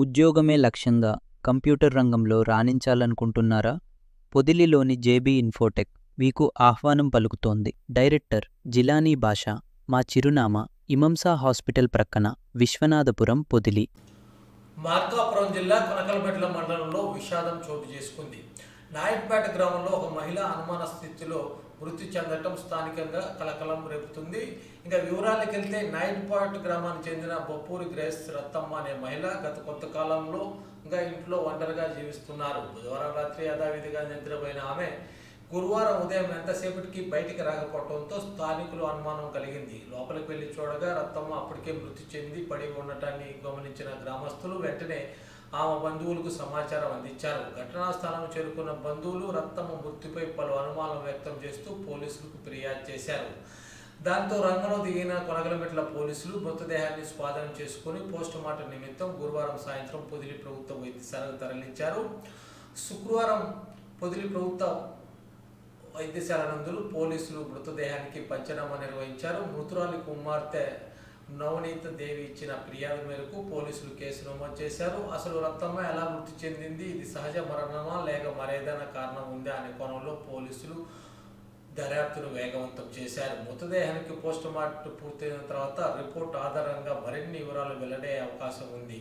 ఉద్యోగమే లక్ష్యంగా కంప్యూటర్ రంగంలో రాణించాలనుకుంటున్నారా? పొదిలిలోని జేబీ ఇన్ఫోటెక్ మీకు ఆహ్వానం పలుకుతోంది. డైరెక్టర్ జిలానీ బాషా. మా చిరునామా ఇమంసా హాస్పిటల్ ప్రక్కన, విశ్వనాథపురం, పొదిలి. మార్కాపురం జిల్లా కనకలమెట్ల మండలంలో విషాదం చోటు చేసుకుంది. నాయుడుపేట గ్రామంలో ఒక మహిళ అనుమాన స్థితిలో మృతి చెందటం స్థానికంగా కలకలం రేపుతుంది. ఇంకా వివరాలకు వెళ్తే నాయుడుపేట గ్రామానికి చెందిన బొప్పూరి గ్రేస్ రత్తమ్మ అనే మహిళ గత కొంతకాలంలో ఇంకా ఇంట్లో ఒంటరిగా జీవిస్తున్నారు. బుధవారం రాత్రి యథావిధిగా నిద్రపోయిన ఆమె గురువారం ఉదయం ఎంతసేపటికి బయటికి రాకపోవడంతో స్థానికులు అనుమానం కలిగింది. లోపలికి వెళ్లి చూడగా రత్తమ్మ అప్పటికే మృతి చెంది పడి ఉండటాన్ని గమనించిన గ్రామస్తులు వెంటనే ఆమె బంధువులకు సమాచారం అందించారు. ఘటనా స్థలం చేరుకున్న బంధువులు రత్తమ్మ మృతిపై పలు అనుమానం వ్యక్తం చేస్తూ పోలీసులకు ఫిర్యాదు చేశారు. దాంతో రంగంలో దిగిన కొనగలమెట్ల పోలీసులు మృతదేహాన్ని స్వాధీనం చేసుకుని పోస్టుమార్టం నిమిత్తం గురువారం సాయంత్రం పొదిలి ప్రభుత్వ వైద్యశాలకు తరలించారు. శుక్రవారం పొదిలి ప్రభుత్వ వైద్యశాల నందు పోలీసులు మృతదేహానికి పంచనామా నిర్వహించారు. మృతురాలి కుమార్తె నవనీత దేవి ఇచ్చిన ఫిర్యాదు మేరకు పోలీసులు కేసు నమోదు చేశారు. అసలు రత్తమ్మ ఎలా మృతి చెందింది, ఇది సహజ మరణమా లేక మరేదైనా కారణం ఉందా అనే కోణంలో పోలీసులు దర్యాప్తును వేగవంతం చేశారు. మృతదేహానికి పోస్టుమార్టం పూర్తయిన తర్వాత రిపోర్టు ఆధారంగా మరిన్ని వివరాలు వెల్లడే అవకాశం ఉంది.